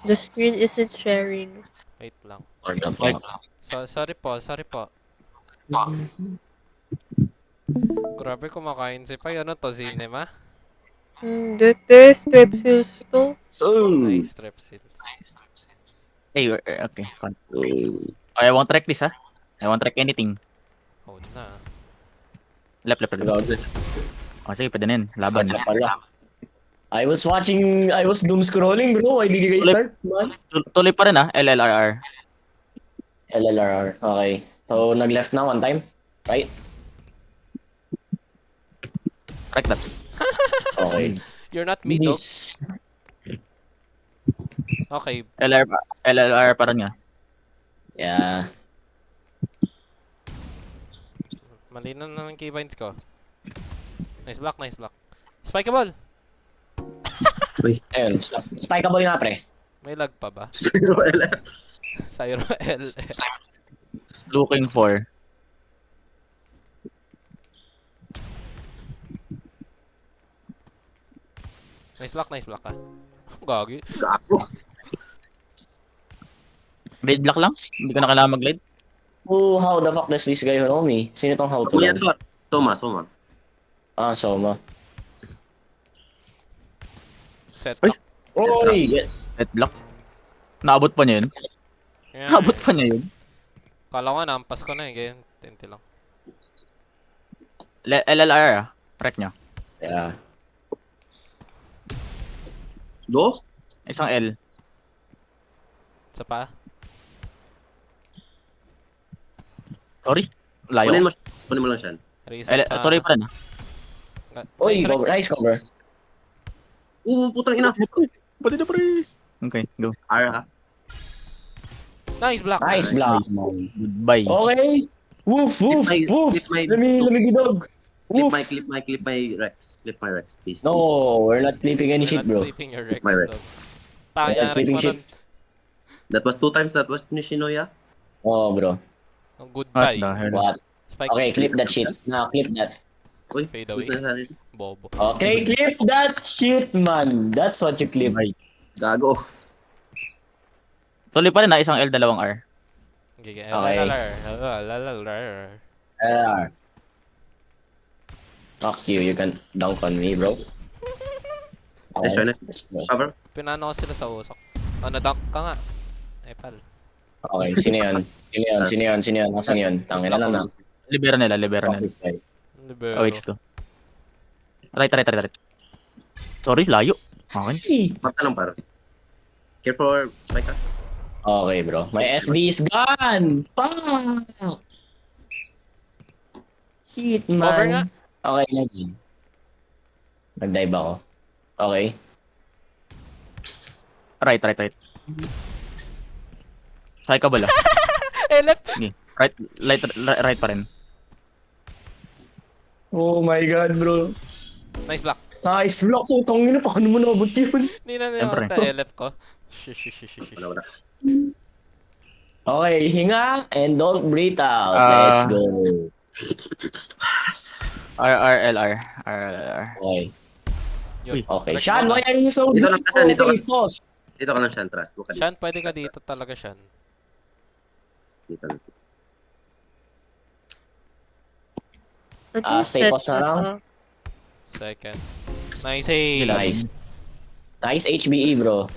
The screen isn't sharing. Wait lang. What the Like, fuck? Sorry po, sorry po. Grabe kumakain si Pai. Ano to, cinema? There's strepsils to. Oh. Nice strepsils. hey, okay. I won't track this, ha? I won't track anything. Hold na. Left, left, left. Gago. Oh, sige, pwede na yun. Laban. Wala pala. I was doom scrolling, bro. Why did you guys Tuloy, start, man? tuloy pa rin, ha? LLRR. LLRR. Okay. So, nag-left na one time? Right? Correct that. Okay. You're not me, though. This. Okay. LLR pa rin nga. Yeah. Mali na ng keybinds ko. Nice block, nice block. Spikeable! Ayun. Spikeable nga, pre. May lag pa ba? Pero LF. Syro L. Looking for. Nice block ka. Gagi. Gago. Blade block lang? Hindi ko na kailangan mag-glide? Oh, how the fuck does this guy know me? Sino tong how to Ano yan, lang? Lord? Soma. Ah, Soma. Set Ay! block. Oy! Get. Blade block? Naabot pa niya yun? Yeah. Naabot pa niya yun? Kala ko nampas ko na eh. Ganyan. Tenti lang. LLR, ah. Correct niya. Yeah. Do? Isang L. Isa pa. Sorry? Layo. Kunin mo lang siya. Reset sa... Tuloy pa rin, ah. Oy, Nice, cover. Nice cover. Putang ina. Pwede na pre. Okay, go. R ha? nice block. Nice block. Goodbye. Okay. Woof, woof, Clip my- woof. clip my- Let me dog. Woof. Clip my Rex. Clip my Rex, please. No, we're not clipping any You're shit, not bro. clipping your Rex, My Rex. dog. Tanga Yeah, Rex clipping mo shit. nun. That was 2 times that was Nishinoya. Oh, bro. Ang What goodbye. the hell? What? Spike. Okay, clip that shit. Now, clip that. Uy, Fade away. who's nasabi? Bobo. Okay, clip that shit, man. That's what you clip. Goodbye. Gago. Tuloy pa rin, ah. Isang L, dalawang R. Okay. Okay. Lalalala. Fuck you. You can dunk on me, bro. Nice try na. Cover. Pinano ko sila sa usok. Oh, na-dunk ka nga. Ay, pal. Okay, sino yun? Sino yun? Nasaan yun? Tangin na lang na. Libera nila. Fuck this guy. Libero. Oh, H2. Right. Sorry, layo. Okay. Mata lang para. Care for spike ha? Okay, bro. My SD is gone! Fuck! Shit, man. Cover nga. Okay, nag-dive ako. Okay. Right. Sakay ka bala. Left. Okay. Right pa rin. Oh my god, bro. Nice block. Nice block. So, tangin na. Paano mo nabot yun? Hindi na Siyempre. nilata. Left ko. Shish. Wala. Okay, hinga and don't breathe out. Ah. Let's go. RRLR. Okay. Yun. Okay. Correct Sean, mo why na. are you so Dito lang, Sean, dito Okay, lang. pause. Dito ka lang siya, trust. Buka dito. Shan, pwede ka dito talaga, Shan. Dito lang. Stay pause na lang. Second. Nice, hey. Nice. Nice HBE, bro.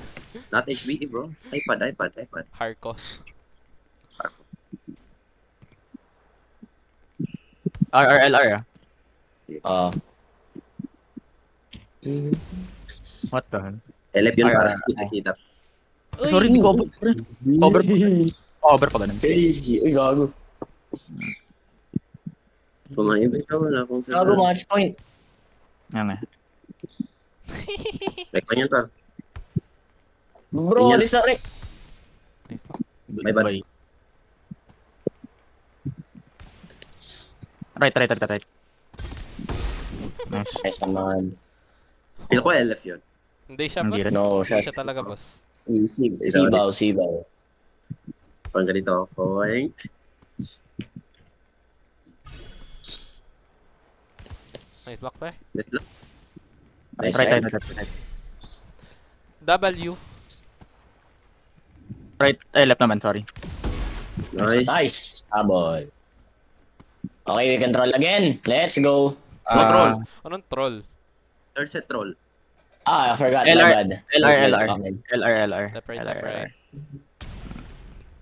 Not HBE, bro. iPad. Harkos. RRLR, ah. Uh, What the hell? LF yun Ay, para ay. kita. Sorry, di cover. Cover pa ganun. Crazy. Uy, gago. Pumayib ikaw wala kung saan. Gago, match point. Yan eh. Back pa yun, par. Bro, Ingat. alis na rin. Nice. Bye, bye. Right. Nice. Nice naman. Feel ko LF yun. Hindi siya, Ang boss. girit. No, Hindi siya talaga, boss. Sibaw. Parang ganito. Poink. Nice block, pre. Let's look. Nice Right. W. Right, left naman, sorry. Nice. Nice. Habol. Okay, we can troll again. Let's go. So, troll. Anong troll? Third set troll. I forgot. My LR, bad. LR. Okay. LR. Left, right.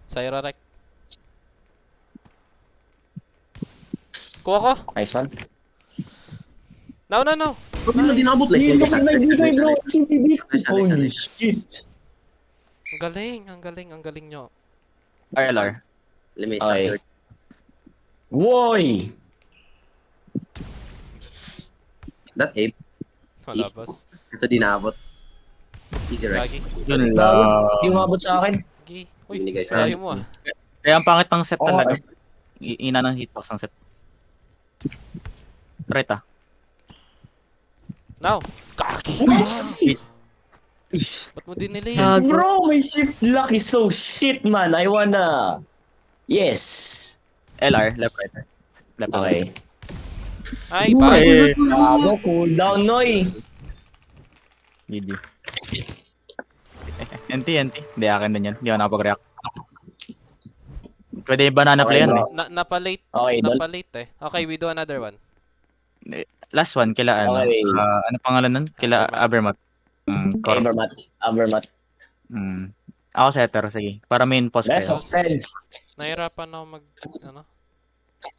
Syra rek. Kuha ko. Nice one. No. Huwag mo dinabot like. Holy shit. Ang galing nyo. LR. Let me Okay. shot Woy! That's Abe. Wala, boss. So, dinabot. Easy Gagi. Rex. Yun lang. Hindi umabot sa akin. Gi. Uy, Binigay sa kaya mo ah. Kaya ang pangit ng set Oo, talaga. Ina ng hitbox ng set. Right ah. Now. Kaki. Ba't mo dinili? Gago. Bro, my shift luck is so shit, man. I wanna... Yes. LR, left, right. Left, Okay. Ay, bye. Bravo, cool down, Noy. GG. NT. Hindi, akin din yan. Hindi ako nakapag-react. Pwede banana play yan bro. eh. Napalate. Okay, don't... Napalate eh. Okay, we do another one. Last one, kila ano. Okay. Ano pangalan nun? Kila Abermat. Cor. Abermat. Ako setter, sige. Para main post Best kayo. of 10. Nahirapan ako mag, ano,